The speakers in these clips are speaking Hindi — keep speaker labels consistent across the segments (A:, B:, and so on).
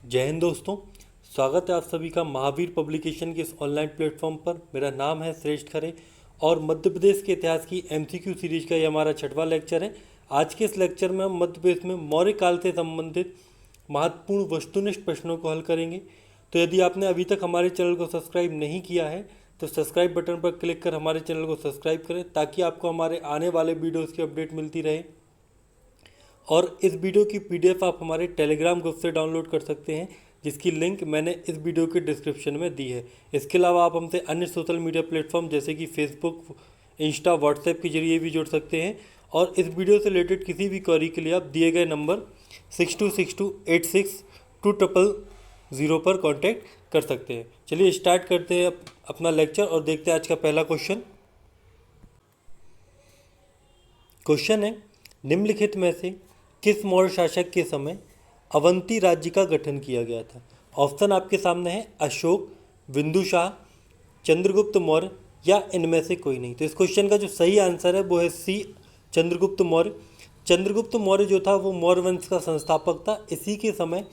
A: जय हिंद दोस्तों। स्वागत है आप सभी का महावीर पब्लिकेशन के इस ऑनलाइन प्लेटफॉर्म पर। मेरा नाम है श्रेष्ठ खरे और मध्य प्रदेश के इतिहास की एमसीक्यू सीरीज का ये हमारा छठवां लेक्चर है। आज के इस लेक्चर में हम मध्य प्रदेश में मौर्य काल से संबंधित महत्वपूर्ण वस्तुनिष्ठ प्रश्नों को हल करेंगे। तो यदि आपने अभी तक हमारे चैनल को सब्सक्राइब नहीं किया है तो सब्सक्राइब बटन पर क्लिक कर हमारे चैनल को सब्सक्राइब करें ताकि आपको हमारे आने वाले वीडियोज़ की अपडेट मिलती रहे। और इस वीडियो की पीडीएफ आप हमारे टेलीग्राम ग्रुप से डाउनलोड कर सकते हैं, जिसकी लिंक मैंने इस वीडियो के डिस्क्रिप्शन में दी है। इसके अलावा आप हमसे अन्य सोशल मीडिया प्लेटफॉर्म जैसे कि फेसबुक, इंस्टा, व्हाट्सएप के जरिए भी जुड़ सकते हैं। और इस वीडियो से रिलेटेड किसी भी क्वेरी के लिए आप दिए गए नंबर 6262862000 पर कॉन्टैक्ट कर सकते हैं। चलिए स्टार्ट करते हैं अपना लेक्चर और देखते हैं आज का पहला क्वेश्चन। क्वेश्चन है, निम्नलिखित में से किस मौर्य शासक के समय अवंती राज्य का गठन किया गया था? ऑप्शन आपके सामने है अशोक, बिंदुसार, चंद्रगुप्त मौर्य या इनमें से कोई नहीं। तो इस क्वेश्चन का जो सही आंसर है वो है सी, चंद्रगुप्त मौर्य। चंद्रगुप्त मौर्य जो था वो मौर्य वंश का संस्थापक था। इसी के समय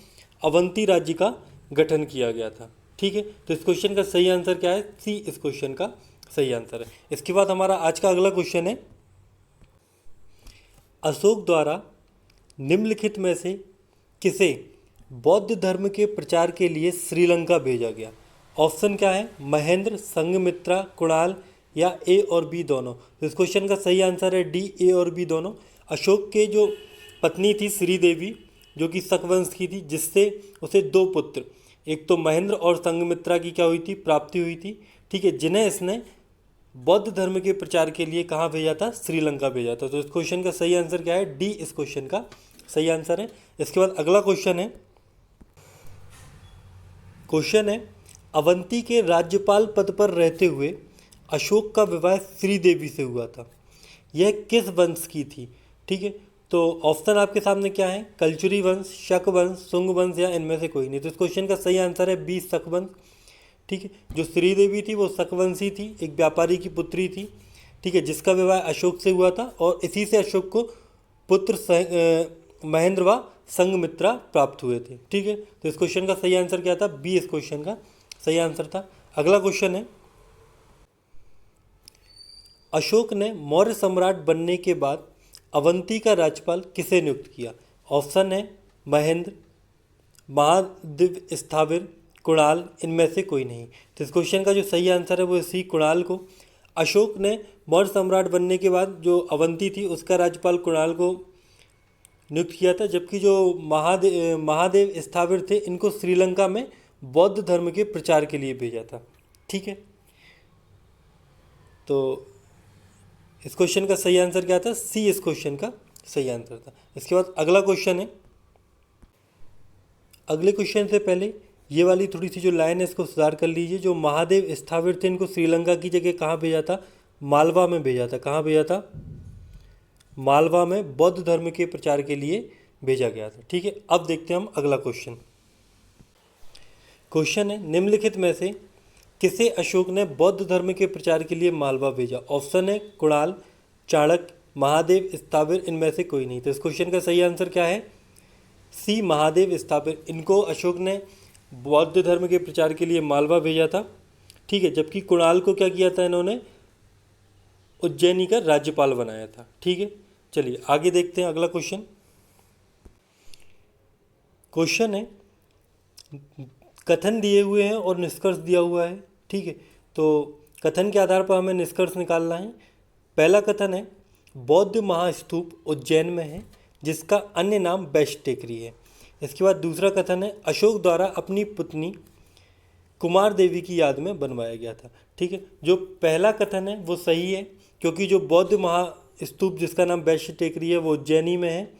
A: अवंती राज्य का गठन किया गया था। ठीक है, तो इस क्वेश्चन का सही आंसर क्या है? सी इस क्वेश्चन का सही आंसर है। इसके बाद हमारा आज का अगला क्वेश्चन है, अशोक द्वारा निम्नलिखित में से किसे बौद्ध धर्म के प्रचार के लिए श्रीलंका भेजा गया? ऑप्शन क्या है? महेंद्र, संघमित्रा, कुणाल या ए और बी दोनों। तो इस क्वेश्चन का सही आंसर है डी, ए और बी दोनों। अशोक के जो पत्नी थी श्रीदेवी, जो कि शकवंश की थी, जिससे उसे दो पुत्र, एक तो महेंद्र और संघमित्रा की क्या हुई थी? प्राप्ति हुई थी। ठीक है, जिन्हें इसने बौद्ध धर्म के प्रचार के लिए कहाँ भेजा था? श्रीलंका भेजा था। तो इस क्वेश्चन का सही आंसर क्या है? डी इस क्वेश्चन का सही आंसर है। इसके बाद अगला क्वेश्चन है अवंती के राज्यपाल पद पर रहते हुए अशोक का विवाह श्रीदेवी से हुआ था। यह किस वंश की थी? ठीक है, तो ऑप्शन आपके सामने क्या है? कलचुरी वंश, शक वंश, शुंग वंश या इनमें से कोई नहीं। तो इस क्वेश्चन का सही आंसर है बी, शक वंश। ठीक है, जो श्रीदेवी थी वो शकवंशी थी, एक व्यापारी की पुत्री थी। ठीक है, जिसका विवाह अशोक से हुआ था और इसी से अशोक को पुत्र महेंद्र व संघमित्रा प्राप्त हुए थे। ठीक है, तो इस क्वेश्चन का सही आंसर क्या था? बी इस क्वेश्चन का सही आंसर था। अगला क्वेश्चन है, अशोक ने मौर्य सम्राट बनने के बाद अवंती का राज्यपाल किसे नियुक्त किया? ऑप्शन है महेंद्र, महादेव स्थाविर, कुणाल, इनमें से कोई नहीं। तो इस क्वेश्चन का जो सही आंसर है वो सी, कुणाल को। अशोक ने मौर्य सम्राट बनने के बाद जो अवंती थी उसका राज्यपाल कुणाल को नियुक्त किया था, जबकि जो महादेव स्थाविर थे इनको श्रीलंका में बौद्ध धर्म के प्रचार के लिए भेजा था। ठीक है, तो इस क्वेश्चन का सही आंसर क्या था? सी इस क्वेश्चन का सही आंसर था। इसके बाद अगला क्वेश्चन है, अगले क्वेश्चन से पहले ये वाली थोड़ी सी जो लाइन है इसको सुधार कर लीजिए। जो महादेव स्थाविर थे इनको श्रीलंका की जगह कहाँ भेजा था? मालवा में भेजा था। कहाँ भेजा था? मालवा में बौद्ध धर्म के प्रचार के लिए भेजा गया था। ठीक है, अब देखते हैं हम अगला क्वेश्चन। क्वेश्चन है, निम्नलिखित में से किसे अशोक ने बौद्ध धर्म के प्रचार के लिए मालवा भेजा? ऑप्शन है कुणाल, चाणक्य, महादेव स्थाविर, इनमें से कोई नहीं। तो इस क्वेश्चन का सही आंसर क्या है? सी, महादेव स्थाविर। इनको अशोक ने बौद्ध धर्म के प्रचार के लिए मालवा भेजा था। ठीक है, जबकि कुणाल को क्या किया था? इन्होंने उज्जैनी का राज्यपाल बनाया था। ठीक है, चलिए आगे देखते हैं अगला क्वेश्चन। क्वेश्चन है, कथन दिए हुए हैं और निष्कर्ष दिया हुआ है। ठीक है, तो कथन के आधार पर हमें निष्कर्ष निकालना है। पहला कथन है, बौद्ध महास्तूप उज्जैन में है जिसका अन्य नाम वैश्य टेकरी है। इसके बाद दूसरा कथन है, अशोक द्वारा अपनी पत्नी कुमार देवी की याद में बनवाया गया था। ठीक है, जो पहला कथन है वो सही है, क्योंकि जो बौद्ध महास्तूप जिसका नाम वैश्य टेकरी है वो उज्जैनी में है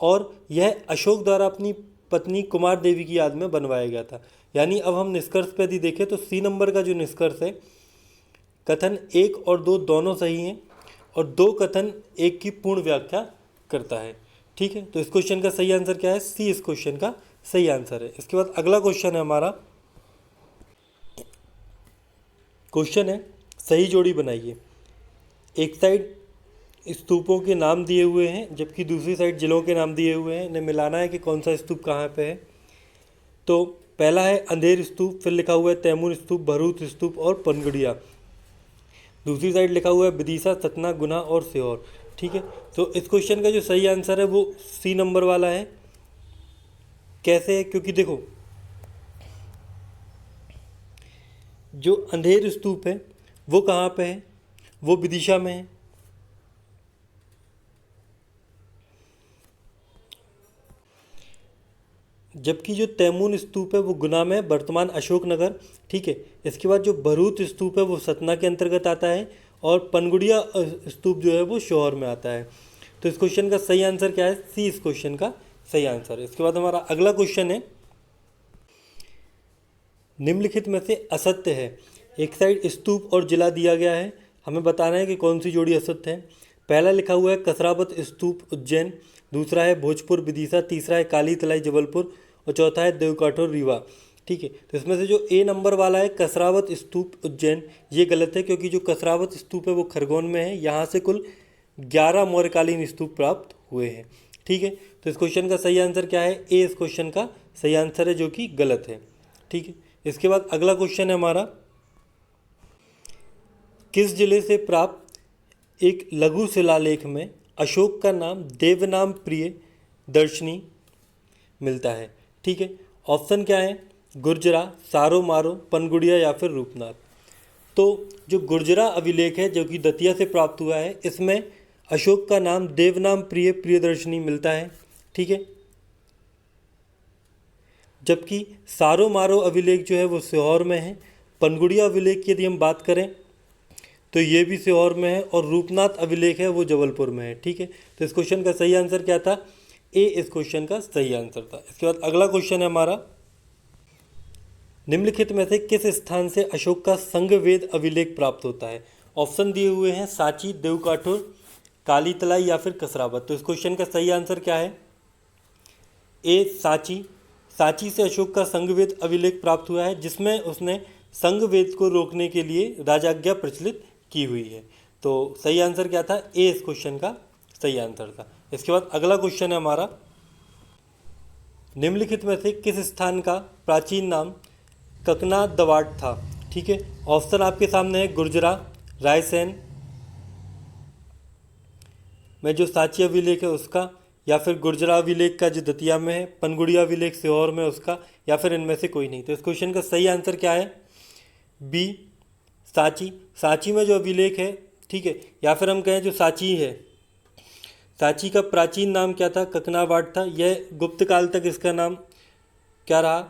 A: और यह अशोक द्वारा अपनी पत्नी कुमार देवी की याद में बनवाया गया था। यानी अब हम निष्कर्ष पे यदि देखें तो सी नंबर का जो निष्कर्ष है, कथन 1 और 2 दोनों सही हैं और 2 कथन 1 की पूर्ण व्याख्या करता है। ठीक है, तो इस क्वेश्चन का सही आंसर क्या है? सी इस क्वेश्चन का सही आंसर है। इसके बाद अगला क्वेश्चन है हमारा, क्वेश्चन है सही जोड़ी बनाइए। एक साइड स्तूपों के नाम दिए हुए हैं जबकि दूसरी साइड जिलों के नाम दिए हुए हैं। इन्हें मिलाना है कि कौन सा स्तूप कहाँ पे है। तो पहला है अंधेर स्तूप, फिर लिखा हुआ है तैमूर स्तूप, भरूच स्तूप और पनगुड़िया। दूसरी साइड लिखा हुआ है विदिशा, सतना, गुना और सीहोर। ठीक है, तो इस क्वेश्चन का जो सही आंसर है वो सी नंबर वाला है। कैसे है? क्योंकि देखो जो अंधेर स्तूप है वो कहाँ पे है? वो विदिशा में है। जबकि जो तैमूर स्तूप है वो गुना में है, वर्तमान अशोकनगर। ठीक है, इसके बाद जो भरूच स्तूप है वो सतना के अंतर्गत आता है और पनगुड़िया स्तूप जो है वो शहर में आता है। तो इस क्वेश्चन का सही आंसर क्या है? सी इस क्वेश्चन का सही आंसर है। इसके बाद हमारा अगला क्वेश्चन है, निम्नलिखित में से असत्य है। एक साइड स्तूप और जिला दिया गया है, हमें बताना है कि कौन सी जोड़ी असत्य है। पहला लिखा हुआ है कसरावत स्तूप उज्जैन, दूसरा है भोजपुर विदिशा, तीसरा है काली तलाई जबलपुर और चौथा है देवकाठोर रीवा। ठीक है, तो इसमें से जो ए नंबर वाला है कसरावत स्तूप उज्जैन, ये गलत है क्योंकि जो कसरावत स्तूप है वो खरगोन में है। यहाँ से कुल 11 मौर्यकालीन स्तूप प्राप्त हुए हैं। ठीक है, तो इस क्वेश्चन का सही आंसर क्या है? ए इस क्वेश्चन का सही आंसर है, जो कि गलत है। ठीक है, इसके बाद अगला क्वेश्चन है हमारा, किस जिले से प्राप्त एक लघु शिलालेख में अशोक का नाम देवनाम प्रिय दर्शनी मिलता है? ठीक है, ऑप्शन क्या है? गुर्जरा, सारो मारो, पनगुड़िया या फिर रूपनाथ। तो जो गुर्जरा अभिलेख है जो कि दतिया से प्राप्त हुआ है, इसमें अशोक का नाम देवनाम प्रिय प्रियदर्शनी मिलता है। ठीक है, जबकि सारो मारो अभिलेख जो है वो सीहोर में है। पनगुड़िया अभिलेख की यदि हम बात करें तो ये भी सीहोर में है और रूपनाथ अभिलेख है वो जबलपुर में है। ठीक है, तो इस क्वेश्चन का सही आंसर क्या था? ए इस क्वेश्चन का सही आंसर था। इसके बाद अगला क्वेश्चन है हमारा, निम्नलिखित में से किस स्थान से अशोक का संगवेद अभिलेख प्राप्त होता है? ऑप्शन दिए हुए हैं सांची, देवकाठोर, काली तलाई या फिर कसरावत। तो इस क्वेश्चन का सही आंसर क्या है? ए सांची। सांची से अशोक का संगवेद अभिलेख प्राप्त हुआ है, जिसमें उसने संगवेद को रोकने के लिए राजाज्ञा प्रचलित की हुई है। तो सही आंसर क्या था? ए इस क्वेश्चन का सही आंसर था। इसके बाद अगला क्वेश्चन है हमारा, निम्नलिखित में से किस स्थान का प्राचीन नाम ककना दवाट था? ठीक है, ऑप्शन आपके सामने है गुर्जरा, रायसेन में जो सांची अभिलेख है उसका, या फिर गुर्जरा अभिलेख का जो दतिया में है, पनगुड़िया अभिलेख सीहोर में उसका, या फिर इनमें से कोई नहीं। तो इस क्वेश्चन का सही आंसर क्या है? बी सांची। सांची में जो अभिलेख है, ठीक है, या फिर हम कहें जो सांची है, सांची का प्राचीन नाम क्या था? ककनावाट था। यह गुप्त काल तक इसका नाम क्या रहा?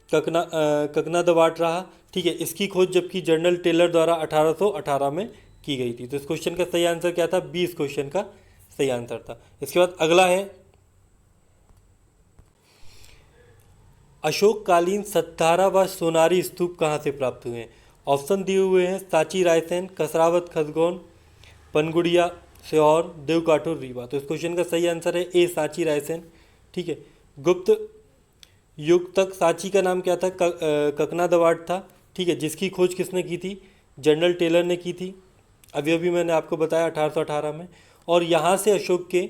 A: ककना दवाट रहा। ठीक है, इसकी खोज जबकि जनरल टेलर द्वारा 1818 में की गई थी। तो इस क्वेश्चन का सही आंसर क्या था? बी इस क्वेश्चन का सही आंसर था। इसके बाद अगला है, अशोककालीन सत्तारा व सोनारी स्तूप कहाँ से प्राप्त हुए हैं? ऑप्शन दिए हुए हैं सांची रायसेन, कसरावत खरगोन, पनगुड़िया सीहोर, देवकाठोर रीवा। तो इस क्वेश्चन का सही आंसर है ए सांची रायसेन। ठीक है, गुप्त युग तक सांची का नाम क्या था? ककना दवाट था। ठीक है, जिसकी खोज किसने की थी? जनरल टेलर ने की थी। अभी अभी मैंने आपको बताया 1818 में। और यहाँ से अशोक के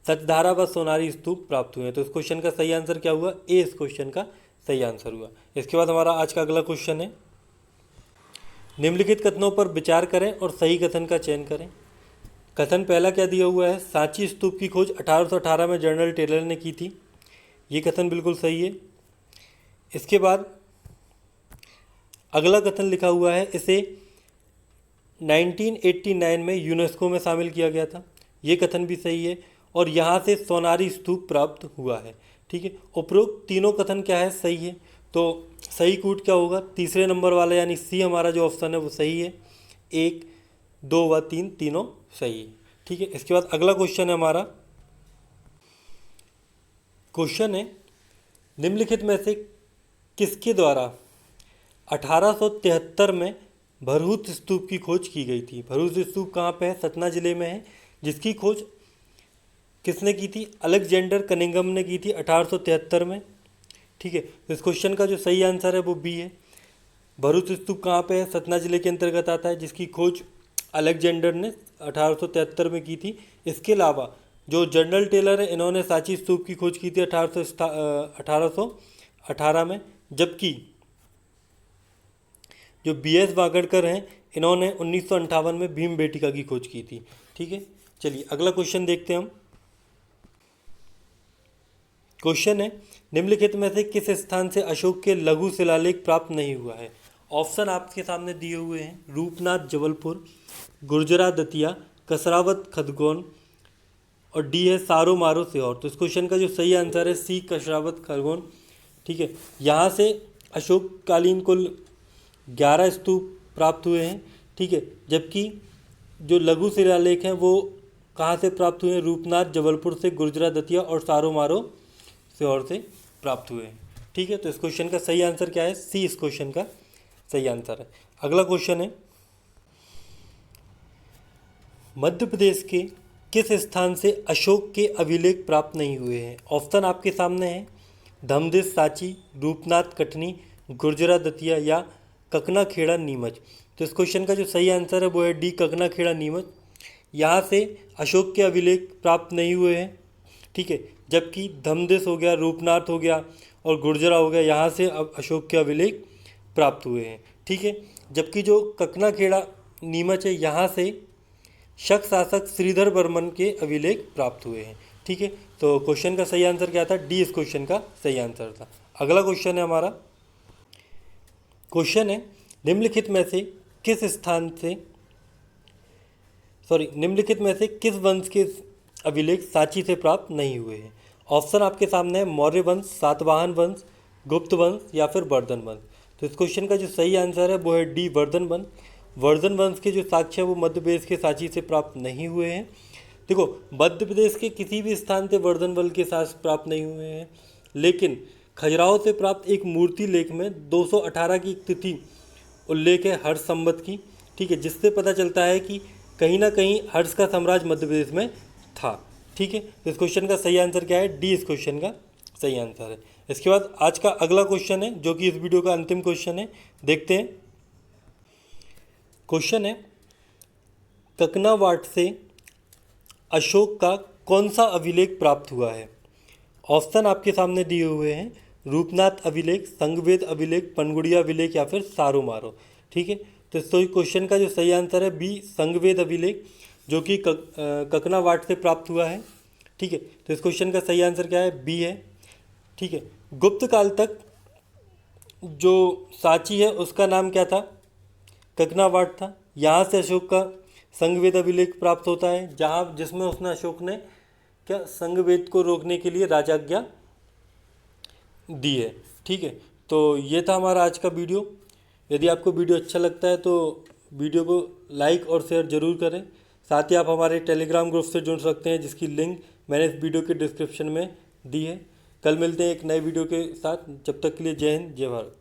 A: सतधारा व सोनारी स्तूप प्राप्त हुए हैं। तो इस क्वेश्चन का सही आंसर क्या हुआ? ए इस क्वेश्चन का सही आंसर हुआ। इसके बाद हमारा आज का अगला क्वेश्चन है, निम्नलिखित कथनों पर विचार करें और सही कथन का चयन करें। कथन पहला क्या दिया हुआ है? सांची स्तूप की खोज 1818 में जनरल टेलर ने की थी। ये कथन बिल्कुल सही है। इसके बाद अगला कथन लिखा हुआ है, इसे 1989 में यूनेस्को में शामिल किया गया था। ये कथन भी सही है। और यहाँ से सोनारी स्तूप प्राप्त हुआ है। ठीक है, उपरोक्त तीनों कथन क्या है? सही है। तो सही कूट क्या होगा? तीसरे नंबर वाला यानी सी हमारा जो ऑप्शन है वो सही है। 1, 2 व 3 तीनों सही है। ठीक है, इसके बाद अगला क्वेश्चन है हमारा, क्वेश्चन है, निम्नलिखित में से किसके द्वारा 1873 में भरूच स्तूप की खोज की गई थी? भरूच स्तूप कहाँ पे है? सतना जिले में है। जिसकी खोज किसने की थी? अलेक्जेंडर कनिंघम ने की थी 1873 में। ठीक है, तो इस क्वेश्चन का जो सही आंसर है वो बी है। भरूच स्तूप कहाँ पे है? सतना जिले के अंतर्गत आता है, जिसकी खोज अलेक्जेंडर ने 1873 में की थी। इसके अलावा जो जनरल टेलर है इन्होंने सांची स्तूप की खोज की थी 1818 में, जबकि जो बी.एस. वागड़कर हैं इन्होंने 1958 में भीमबेटिका की खोज की थी। ठीक है, चलिए अगला क्वेश्चन देखते हैं हम। क्वेश्चन है, निम्नलिखित में से किस स्थान से अशोक के लघु शिलालेख प्राप्त नहीं हुआ है? ऑप्शन आपके सामने दिए हुए हैं, रूपनाथ जबलपुर, गुर्जरा दतिया, कसरावत खरगोन और डी है सारो मारो सीहोर। तो इस क्वेश्चन का जो सही आंसर है सी कसरावत खरगोन। ठीक है, यहाँ से अशोक कालीन कुल 11 स्तूप प्राप्त हुए हैं। ठीक है, जबकि जो लघु शिलालेख हैं वो कहाँ से प्राप्त हुए हैं? रूपनाथ जबलपुर से, गुर्जरा दतिया और सारो मारो सीहोर से प्राप्त हुए हैं। ठीक है, तो इस क्वेश्चन का सही आंसर क्या है? सी इस क्वेश्चन का सही आंसर है। अगला क्वेश्चन है, मध्य प्रदेश के किस स्थान से अशोक के अभिलेख प्राप्त नहीं हुए हैं? ऑप्शन आपके सामने है, धमदेश सांची, रूपनाथ कटनी, गुर्जरा दतिया या ककना खेड़ा नीमच। तो इस क्वेश्चन का जो सही आंसर है वो है डी ककना खेड़ा नीमच। यहाँ से अशोक के अभिलेख प्राप्त नहीं हुए हैं। ठीक है, जबकि धमदेश हो गया, रूपनाथ हो गया और गुर्जरा हो गया, यहाँ से अब अशोक के अभिलेख प्राप्त हुए हैं। ठीक है, जबकि जो ककना खेड़ा नीमच है यहाँ से शक शासक श्रीधर बर्मन के अभिलेख प्राप्त हुए हैं। ठीक है, तो क्वेश्चन का सही आंसर क्या था? डी इस क्वेश्चन का सही आंसर था। अगला क्वेश्चन है हमारा, क्वेश्चन है, निम्नलिखित में से किस स्थान से निम्नलिखित में से किस वंश के अभिलेख सांची से प्राप्त नहीं हुए हैं? ऑप्शन आपके सामने है, मौर्य वंश, सातवाहन वंश, गुप्त वंश या फिर वर्धन वंश। तो इस क्वेश्चन का जो सही आंसर है वो है डी वर्धन वंश। वर्धन वंश के जो साक्ष्य है वो मध्य प्रदेश के सांची से प्राप्त नहीं हुए हैं। देखो, मध्य प्रदेश के किसी भी स्थान से वर्धन वंश के साक्ष्य प्राप्त नहीं हुए हैं, लेकिन खजुराहो से प्राप्त एक मूर्ति लेख में 218 की तिथि उल्लेख है हर्ष संवत की। ठीक है, जिससे पता चलता है कि कहीं ना कहीं हर्ष का साम्राज्य मध्य प्रदेश में था। ठीक है, तो इस क्वेश्चन का सही आंसर क्या है? डी इस क्वेश्चन का सही आंसर है। इसके बाद आज का अगला क्वेश्चन है जो कि इस वीडियो का अंतिम क्वेश्चन है, देखते हैं। क्वेश्चन है, ककनावाट से अशोक का कौन सा अभिलेख प्राप्त हुआ है? ऑप्शन आपके सामने दिए हुए हैं, रूपनाथ अभिलेख, संगवेद अभिलेख, पनगुड़िया अभिलेख या फिर सारो मारो। ठीक है, तो इस क्वेश्चन का जो सही आंसर है बी संगवेद अभिलेख, जो कि ककनावाट से प्राप्त हुआ है। ठीक है, तो इस क्वेश्चन का सही आंसर क्या है? बी है। ठीक है, गुप्त काल तक जो सांची है उसका नाम क्या था? ककनावाट था। यहाँ से अशोक का संगवेद अभिलेख प्राप्त होता है, जहाँ जिसमें अशोक ने क्या संगवेद को रोकने के लिए राजाज्ञा दी है। ठीक है, तो ये था हमारा आज का वीडियो। यदि आपको वीडियो अच्छा लगता है तो वीडियो को लाइक और शेयर ज़रूर करें। साथ ही आप हमारे टेलीग्राम ग्रुप से जुड़ सकते हैं, जिसकी लिंक मैंने इस वीडियो के डिस्क्रिप्शन में दी है। कल मिलते हैं एक नए वीडियो के साथ। जब तक के लिए जय हिंद, जय भारत।